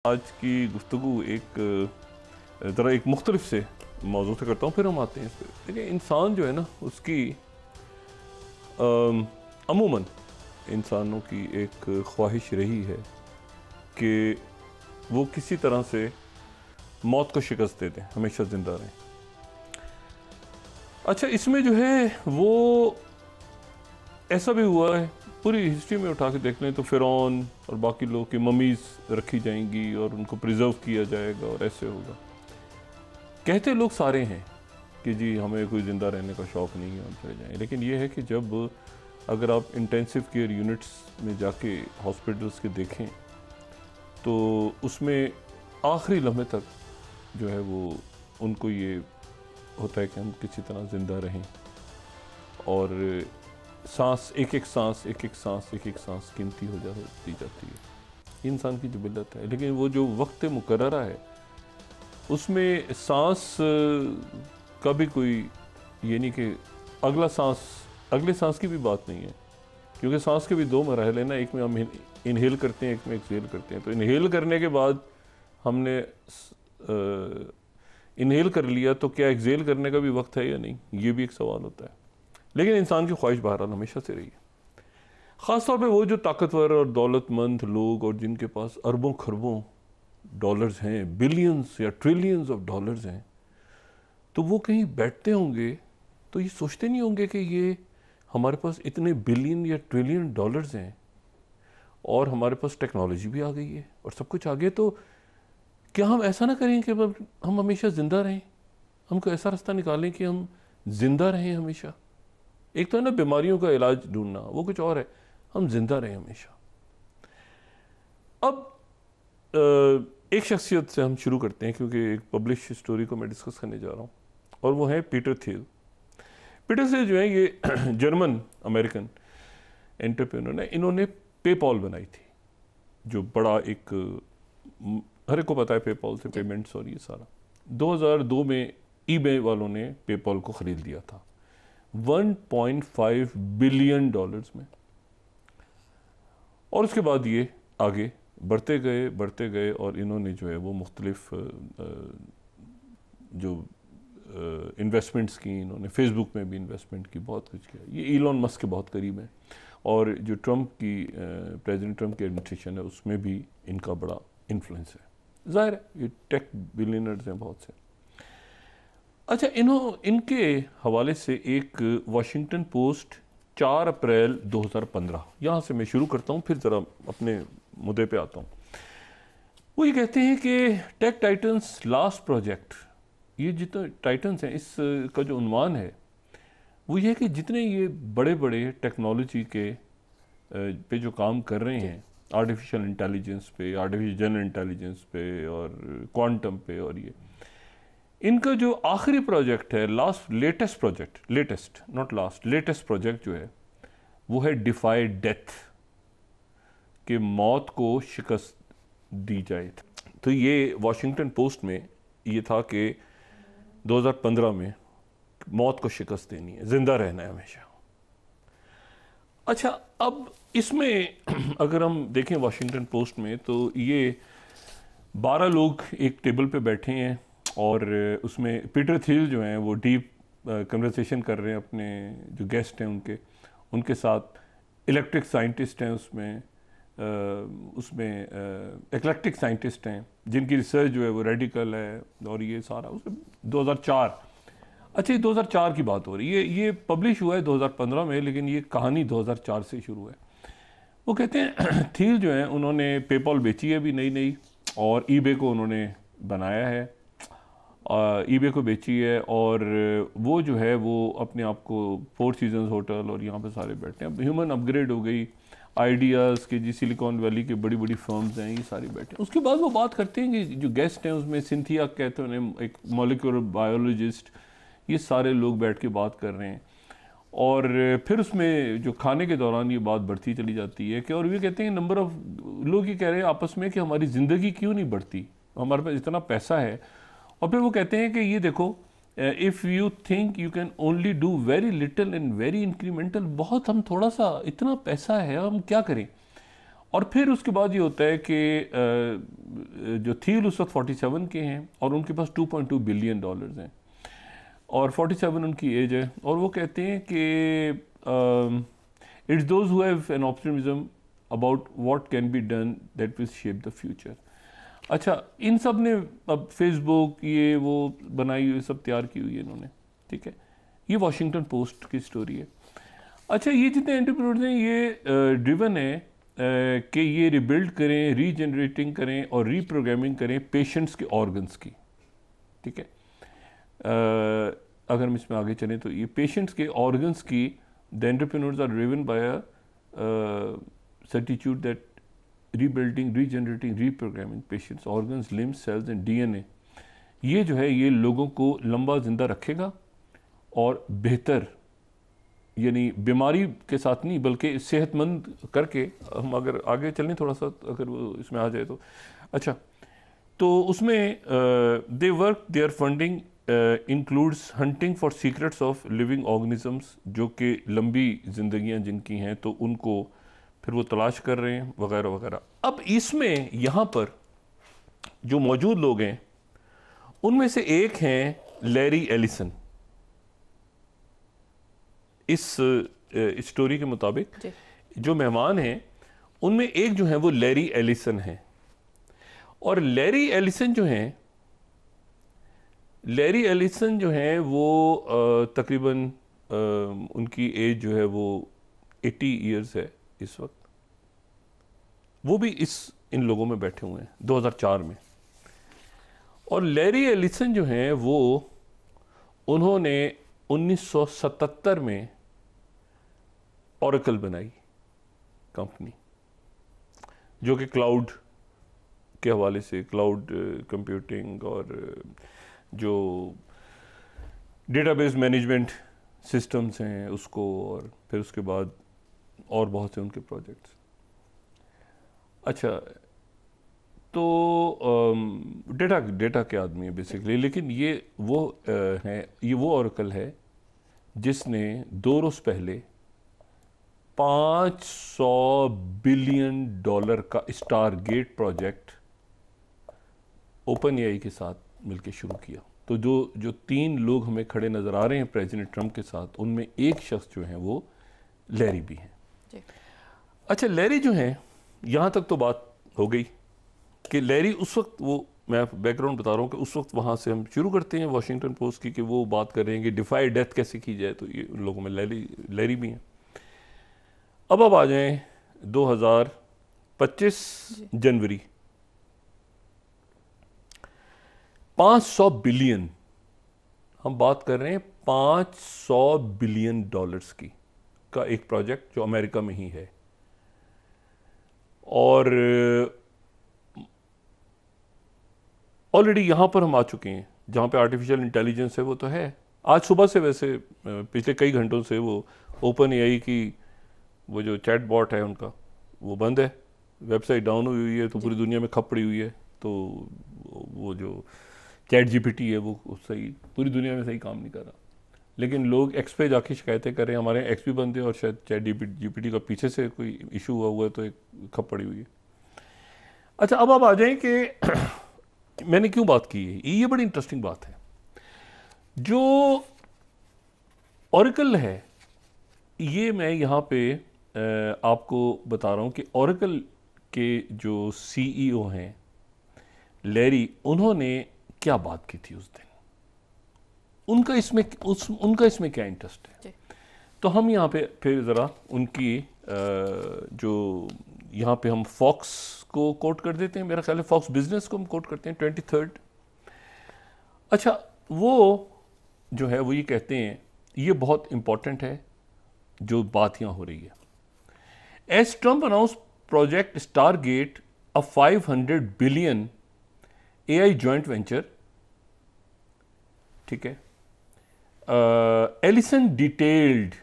आज की गुफ्तगू ज़रा एक मुख्तलिफ से मौजू से करता हूँ, फिर हम आते हैं इस पर। देखिए, इंसान जो है ना, उसकी अमूमन इंसानों की एक ख्वाहिश रही है कि वो किसी तरह से मौत को शिकस्त दे दें, हमेशा ज़िंदा रहें। अच्छा, इसमें जो है वो ऐसा भी हुआ है, पूरी हिस्ट्री में उठा के देख लें तो फ़िरौन और बाकी लोगों की ममीज़ रखी जाएंगी और उनको प्रिजर्व किया जाएगा और ऐसे होगा। कहते लोग सारे हैं कि जी हमें कोई ज़िंदा रहने का शौक़ नहीं है, हम चले जाएँ। लेकिन ये है कि जब अगर आप इंटेंसिव केयर यूनिट्स में जाके हॉस्पिटल्स के देखें तो उसमें आखिरी लम्हे तक जो है वो उनको ये होता है कि हम किसी तरह ज़िंदा रहें, और सांस एक एक सांस गिनती दी जाती है। इंसान की जिबिलत है। लेकिन वो जो वक्त मुकर्ररा है उसमें सांस का भी कोई ये नहीं कि अगले सांस की भी बात नहीं है, क्योंकि सांस के भी दो मराहल है ना। एक में हम इनहेल करते हैं, एक में एक्सहेल करते हैं। तो इनहेल करने के बाद हमने इनहेल कर लिया तो क्या एक्सहेल करने का भी वक्त है या नहीं, ये भी एक सवाल होता है। लेकिन इंसान की ख्वाहिश बहरहाल हमेशा से रही है। ख़ासतौर पे वो जो ताकतवर और दौलतमंद लोग और जिनके पास अरबों खरबों डॉलर्स हैं, बिलियंस या ट्रिलियंस ऑफ डॉलर्स हैं, तो वो कहीं बैठते होंगे तो ये सोचते नहीं होंगे कि ये हमारे पास इतने बिलियन या ट्रिलियन डॉलर्स हैं और हमारे पास टेक्नोलॉजी भी आ गई है और सब कुछ आ गया, तो क्या हम ऐसा ना करें कि हम हमेशा ज़िंदा रहें? हमको ऐसा रास्ता निकालें कि हम ज़िंदा रहें हमेशा। एक तो है ना बीमारियों का इलाज ढूंढना, वो कुछ और है, हम जिंदा रहें हमेशा। अब एक शख्सियत से हम शुरू करते हैं, क्योंकि एक पब्लिश स्टोरी को मैं डिस्कस करने जा रहा हूँ, और वो है पीटर थियल। पीटर थियल जो है ये जर्मन अमेरिकन एंटरप्रेन्योर है। इन्होंने पेपॉल बनाई थी, जो बड़ा एक हर एक को पता है पेपॉल से पेमेंट्स और ये सारा। 2002 में ईबे वालों ने पेपॉल को ख़रीद लिया था 1.5 बिलियन डॉलर्स में, और उसके बाद ये आगे बढ़ते गए और इन्होंने जो है वो मुख्तलिफ जो इन्वेस्टमेंट्स की, इन्होंने फेसबुक में भी इन्वेस्टमेंट की, बहुत कुछ किया। ये इलॉन मस्क के बहुत करीब है, और जो प्रेसिडेंट ट्रंप की एडमिनिस्ट्रेशन है उसमें भी इनका बड़ा इन्फ्लुएंस है। ज़ाहिर है ये टेक बिलियनर्स हैं बहुत से। अच्छा, इनके हवाले से एक वाशिंगटन पोस्ट 4 अप्रैल 2015, यहाँ से मैं शुरू करता हूँ, फिर ज़रा अपने मुद्दे पे आता हूँ। वो ये कहते हैं कि टेक टाइटन्स लास्ट प्रोजेक्ट, ये जितने टाइटन्स हैं इसका जो उन्वान है वो ये है कि जितने ये बड़े बड़े टेक्नोलॉजी के पे जो काम कर रहे हैं, आर्टिफिशियल इंटेलिजेंस पे, आर्टिफिशियल जनरल इंटेलिजेंस पे और क्वांटम पे, और ये इनका जो आखिरी प्रोजेक्ट है, लेटेस्ट प्रोजेक्ट जो है वो है डिफाई डेथ, कि मौत को शिकस्त दी जाए। तो ये वॉशिंगटन पोस्ट में ये था कि 2015 में मौत को शिकस्त देनी है, जिंदा रहना है हमेशा। अच्छा, अब इसमें अगर हम देखें वॉशिंगटन पोस्ट में, तो ये 12 लोग एक टेबल पे बैठे हैं, और उसमें पीटर थियल जो हैं वो डीप कन्वर्सेशन कर रहे हैं अपने जो गेस्ट हैं उनके साथ। इलेक्ट्रिक साइंटिस्ट हैं उसमें इलेक्ट्रिक साइंटिस्ट हैं जिनकी रिसर्च जो है वो रेडिकल है, और ये सारा उसमें 2004। अच्छा, ये 2004 की बात हो रही है, ये पब्लिश हुआ है 2015 में, लेकिन ये कहानी 2004 से शुरू है। वो कहते हैं थियल जो है उन्होंने पेपॉल बेची है अभी नई, और ईबे को उन्होंने बनाया है, ईबे को बेची है, और वो जो है वो अपने आप को 4 सीजन्स होटल और यहाँ पे सारे बैठे हैं। ह्यूमन अपग्रेड हो गई, आइडियाज़ के जी सिलिकॉन वैली के बड़ी बड़ी फर्म्स हैं, ये सारे बैठे हैं। उसके बाद वो बात करते हैं कि जो गेस्ट हैं उसमें सिंथिया कहते हैं, एक मॉलिक्यूलर बायोलॉजिस्ट, ये सारे लोग बैठ के बात कर रहे हैं। और फिर उसमें जो खाने के दौरान ये बात बढ़ती चली जाती है कि, और ये कहते हैं नंबर ऑफ लोग ये कह रहे हैं आपस में कि हमारी ज़िंदगी क्यों नहीं बढ़ती, हमारे पास इतना पैसा है। और फिर वो कहते हैं कि ये देखो, if you think you can only do very little and very incremental, बहुत हम थोड़ा सा, इतना पैसा है हम क्या करें। और फिर उसके बाद ये होता है कि जो थियल उस वक्त 47 के हैं और उनके पास 2.2 बिलियन डॉलर्स हैं और 47 उनकी एज है, और वो कहते हैं कि it's those who have an optimism about what can be done that will shape the future. अच्छा, इन सब ने अब फेसबुक ये वो बनाई हुई सब तैयार की हुई है इन्होंने, ठीक है। ये वॉशिंगटन पोस्ट की स्टोरी है। अच्छा, ये जितने एंटरप्रेन्योर्स हैं ये ड्रिवन है कि ये रिबिल्ड करें, रीजनरेटिंग करें और रीप्रोग्रामिंग करें पेशेंट्स के ऑर्गन्स की, ठीक है। अगर हम इसमें आगे चलें तो ये पेशेंट्स के ऑर्गन्स की the entrepreneurs are driven by a certitude that rebuilding, regenerating, reprogramming patients organs, limbs, cells and DNA, ये जो है ये लोगों को लंबा जिंदा रखेगा और बेहतर, यानी बीमारी के साथ नहीं बल्कि सेहतमंद करके, हम अगर आगे चलें थोड़ा सा अगर वो इसमें आ जाए तो। अच्छा, तो उसमें they work their funding includes hunting for secrets of living organisms, जो कि लंबी जिंदगियां जिनकी हैं तो उनको फिर वो तलाश कर रहे हैं वगैरह वगैरह। अब इसमें यहाँ पर जो मौजूद लोग हैं उनमें से एक हैं लैरी एलिसन। इस स्टोरी के मुताबिक जो मेहमान हैं उनमें एक जो है वो लैरी एलिसन है, और लैरी एलिसन जो हैं वो तकरीबन उनकी एज जो है वो 80 इयर्स है इस वक्त। वो भी इन लोगों में बैठे हुए हैं 2004 में। और लैरी एलिसन जो हैं वो उन्होंने 1977 में ओरेकल बनाई कंपनी, जो कि क्लाउड के हवाले से, क्लाउड कंप्यूटिंग और जो डेटाबेस मैनेजमेंट सिस्टम्स हैं उसको, और फिर उसके बाद और बहुत से उनके प्रोजेक्ट्स। अच्छा, तो डेटा के आदमी है बेसिकली, लेकिन ये वो ये वो ओरेकल है जिसने 2 रोज़ पहले $500 बिलियन का स्टारगेट प्रोजेक्ट ओपन एआई के साथ मिलकर शुरू किया। तो जो 3 लोग हमें खड़े नज़र आ रहे हैं प्रेसिडेंट ट्रंप के साथ, उनमें एक शख्स जो है वो लैरी भी हैं। अच्छा, लैरी जो हैं, यहाँ तक तो बात हो गई कि लैरी उस वक्त, वो मैं बैकग्राउंड बता रहा हूँ कि उस वक्त वहाँ से हम शुरू करते हैं वॉशिंगटन पोस्ट की कि वो बात कर रहे हैं कि डिफाई डेथ कैसे की जाए, तो ये उन लोगों में लैरी भी हैं। अब आ जाएं 2025 जनवरी, 500 बिलियन, हम बात कर रहे हैं $500 बिलियन की का एक प्रोजेक्ट जो अमेरिका में ही है। और ऑलरेडी यहाँ पर हम आ चुके हैं जहाँ पे आर्टिफिशियल इंटेलिजेंस है, वो तो है। आज सुबह से, वैसे पिछले कई घंटों से वो ओपन एआई की वो जो चैट बॉट है उनका वो बंद है, वेबसाइट डाउन हुई है, तो पूरी दुनिया में खप पड़ी हुई है। तो वो जो चैट जीपीटी है वो सही पूरी दुनिया में सही काम नहीं कर रहा, लेकिन लोग एक्स पे जाके शिकायतें कर रहे हैं, हमारे एक्स भी बंद है और शायद चैट जीपीटी का पीछे से कोई इशू हुआ है तो एक खप पड़ी हुई है। अच्छा, अब आप आ जाएं कि मैंने क्यों बात की है, ये बड़ी इंटरेस्टिंग बात है। जो ओरेकल है, ये मैं यहाँ पे आपको बता रहा हूँ कि ओरेकल के जो सीईओ हैं लैरी, उन्होंने क्या बात की थी उस दिन, उनका इसमें क्या इंटरेस्ट है। तो हम यहाँ पे फिर ज़रा उनकी जो यहाँ पे हम फॉक्स को कोट कर देते हैं, मेरा ख्याल है फॉक्स बिजनेस को हम कोट करते हैं 23rd। अच्छा, वो जो है वो ये कहते हैं, ये बहुत इंपॉर्टेंट है जो बात यहाँ हो रही है। As Trump announce project Stargate a 500 billion AI joint venture, ठीक है। एलिसन डिटेल्ड,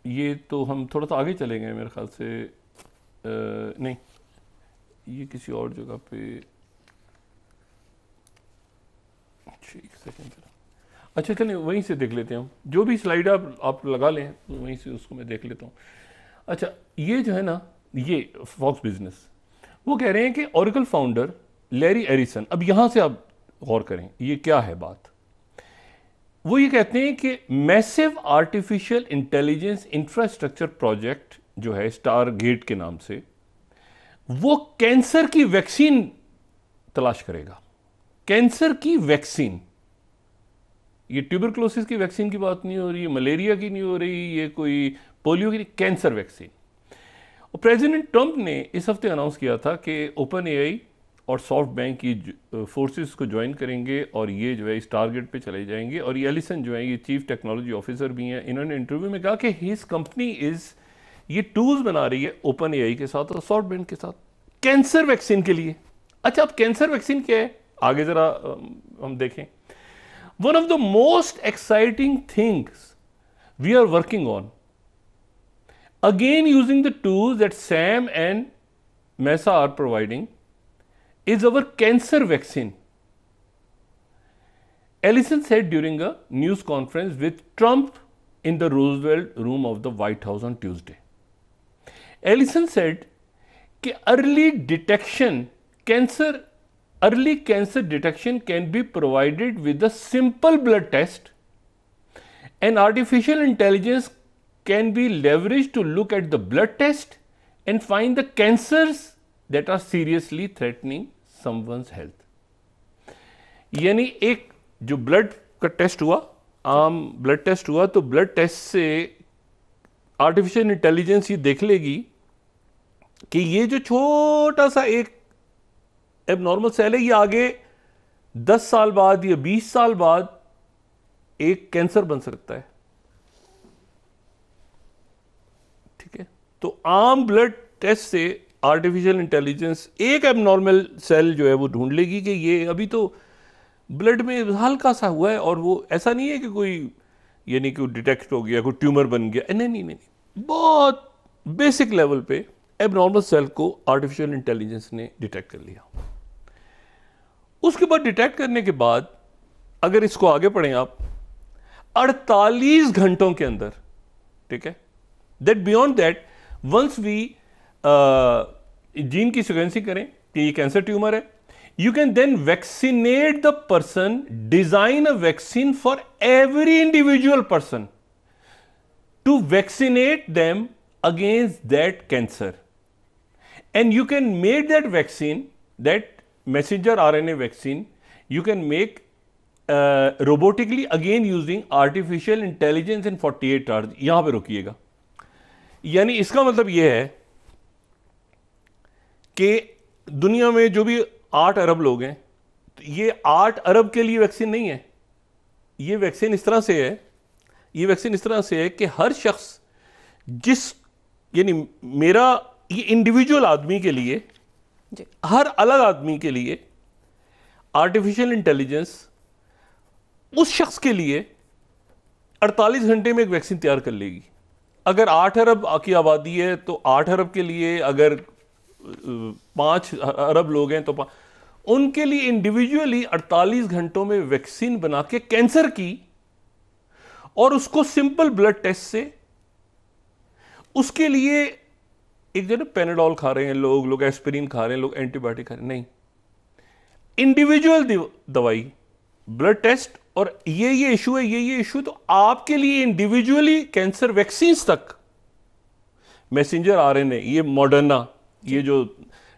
ये तो हम थोड़ा सा आगे चलेंगे मेरे ख्याल से, नहीं ये किसी और जगह पे, एक सेकेंड जरा। अच्छा चलिए वहीं से देख लेते हैं हम, जो भी स्लाइड आप लगा लें तो वहीं से उसको मैं देख लेता हूँ। अच्छा, ये जो है ना, ये फॉक्स बिजनेस, वो कह रहे हैं कि ओरेकल फाउंडर लैरी एरिसन, अब यहां से आप गौर करें ये क्या है बात, वो ये कहते हैं कि massive artificial intelligence infrastructure project जो है स्टार गेट के नाम से, वो कैंसर की वैक्सीन तलाश करेगा। कैंसर की वैक्सीन, ये ट्यूबरक्लोसिस की वैक्सीन की बात नहीं हो रही, मलेरिया की नहीं हो रही, ये कोई पोलियो की नहीं, कैंसर वैक्सीन। और प्रेसिडेंट ट्रंप ने इस हफ्ते अनाउंस किया था कि ओपन एआई और सॉफ्ट बैंक की फोर्सेस को ज्वाइन करेंगे और ये जो है इस टारगेट पे चले जाएंगे। और ये एलिसन जो है ये चीफ टेक्नोलॉजी ऑफिसर भी हैं, इन्होंने इंटरव्यू में कहा कि हिज कंपनी ये टूल्स बना रही है ओपन एआई के साथ और सॉफ्ट बैंक के साथ कैंसर वैक्सीन के लिए। अच्छा, अब कैंसर वैक्सीन क्या है आगे जरा हम देखें। One of the most exciting things we are working on, again using the tools that Sam and Mesa are providing, is our cancer vaccine. Ellison said during a news conference with Trump in the Roosevelt room of the White House on Tuesday. Ellison said कि early cancer detection can be provided with a simple blood test, and artificial intelligence can be leveraged to look at the blood test and find the cancers that are seriously threatening someone's health. यानी एक जो blood का test हुआ, आम blood test हुआ, तो blood test से artificial intelligence ये देख लेगी कि ये जो छोटा सा एक एबनॉर्मल सेल है, ये आगे 10 साल बाद या 20 साल बाद एक कैंसर बन सकता है। ठीक है, तो आम ब्लड टेस्ट से आर्टिफिशियल इंटेलिजेंस एक एबनॉर्मल सेल जो है वो ढूंढ लेगी कि ये अभी तो ब्लड में हल्का सा हुआ है और वो ऐसा नहीं है कि कोई यानी कि डिटेक्ट हो गया, कोई ट्यूमर बन गया, नहीं, बहुत बेसिक लेवल पे एबनॉर्मल सेल को आर्टिफिशियल इंटेलिजेंस ने डिटेक्ट कर लिया। उसके बाद डिटेक्ट करने के बाद अगर इसको आगे पढ़ें आप 48 घंटों के अंदर, ठीक है, that beyond that once we gene की सिक्वेंसिंग करें कि ये कैंसर ट्यूमर है, you can then vaccinate the person, design a vaccine for every individual person to vaccinate them against that cancer, and you can make that vaccine, that messenger RNA vaccine, you can make robotically again using artificial intelligence in 48 hours। यहां पे रुकिएगा, यानी इसका मतलब यह है कि दुनिया में जो भी 8 अरब लोग हैं, तो ये 8 अरब के लिए वैक्सीन नहीं है। ये वैक्सीन इस तरह से है कि हर शख्स जिस, यानी मेरा ये इंडिविजुअल आदमी के लिए, हर अलग आदमी के लिए आर्टिफिशियल इंटेलिजेंस उस शख्स के लिए 48 घंटे में एक वैक्सीन तैयार कर लेगी। अगर 8 अरब की आबादी है तो 8 अरब के लिए, अगर 5 अरब लोग हैं तो उनके लिए इंडिविजुअली 48 घंटों में वैक्सीन बना के कैंसर की, और उसको सिंपल ब्लड टेस्ट से, उसके लिए एक जो पेनाडोल खा रहे हैं लोग एस्पिरिन खा रहे हैं, लोग एंटीबायोटिक खा रहे हैं, नहीं, इंडिविजुअल दवाई, ब्लड टेस्ट, और ये इशू है, ये इशू, तो आपके लिए इंडिविजुअली कैंसर वैक्सीन तक, मैसेंजर आरएनए, ये मॉडर्ना, ये जो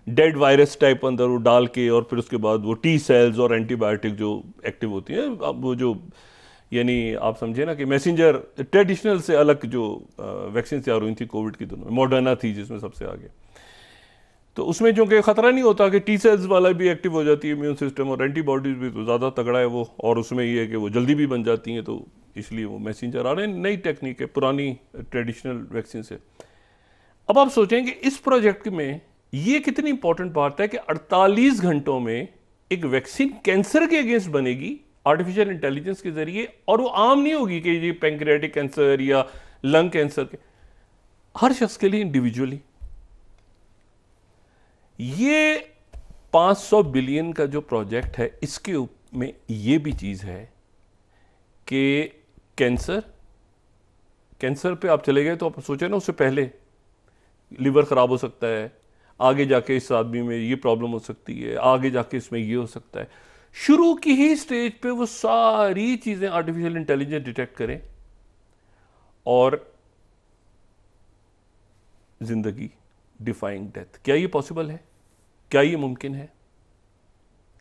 डेड वायरस टाइप अंदर वो डाल के, और फिर उसके बाद वो टी सेल्स और एंटीबायोटिक जो एक्टिव होती हैं, अब वो जो, यानी आप समझे ना कि मैसेंजर ट्रेडिशनल से अलग जो वैक्सीन तैयार हुई थी कोविड की दिनों में, मॉडर्ना थी जिसमें सबसे आगे, तो उसमें जो कि खतरा नहीं होता कि टी सेल्स वाला भी एक्टिव हो जाती है इम्यून सिस्टम, और एंटीबॉडीज भी तो ज़्यादा तगड़ा है वो, और उसमें ये है कि वो जल्दी भी बन जाती हैं, तो इसलिए वो मैसेंजर आ रहे हैं। नई टेक्निक है पुरानी ट्रेडिशनल वैक्सीन से। अब आप सोचें कि इस प्रोजेक्ट में ये कितनी इंपॉर्टेंट बात है कि 48 घंटों में एक वैक्सीन कैंसर के अगेंस्ट बनेगी आर्टिफिशियल इंटेलिजेंस के जरिए, और वो आम नहीं होगी कि ये पैंक्रियाटिक कैंसर या लंग कैंसर के, हर शख्स के लिए इंडिविजुअली। ये 500 बिलियन का जो प्रोजेक्ट है, इसके में ये भी चीज है कि कैंसर पे आप चले गए तो आप सोचे ना, उससे पहले लिवर ख़राब हो सकता है, आगे जाके इस आदमी में ये प्रॉब्लम हो सकती है, आगे जाके इसमें ये हो सकता है। शुरू की ही स्टेज पे वो सारी चीज़ें आर्टिफिशियल इंटेलिजेंस डिटेक्ट करें और जिंदगी डिफाइंग डेथ। क्या ये पॉसिबल है? क्या ये मुमकिन है?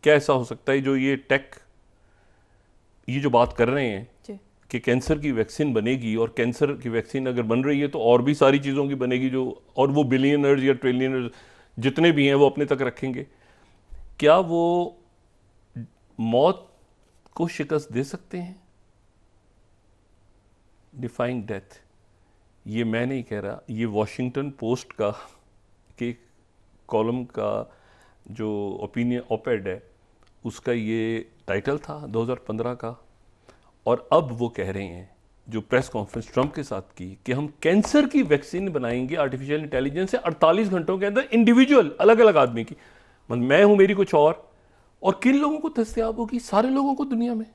क्या ऐसा हो सकता है जो ये टेक, ये जो बात कर रहे हैं कि कैंसर की वैक्सीन बनेगी, और कैंसर की वैक्सीन अगर बन रही है तो और भी सारी चीज़ों की बनेगी जो, और वो बिलियनर्स या ट्रिलियनर्स जितने भी हैं वो अपने तक रखेंगे। क्या वो मौत को शिकस्त दे सकते हैं? डिफाइंग डेथ, ये मैं नहीं कह रहा, ये वॉशिंगटन पोस्ट का के कॉलम का जो ओपिनियन ऑपेड है उसका ये टाइटल था 2015 का। और अब वो कह रहे हैं, जो प्रेस कॉन्फ्रेंस ट्रंप के साथ की, कि हम कैंसर की वैक्सीन बनाएंगे आर्टिफिशियल इंटेलिजेंस से 48 घंटों के अंदर, इंडिविजुअल अलग अलग आदमी की, मतलब मैं हूं, मेरी कुछ और किन लोगों को दस्तयाब होगी? सारे लोगों को दुनिया में।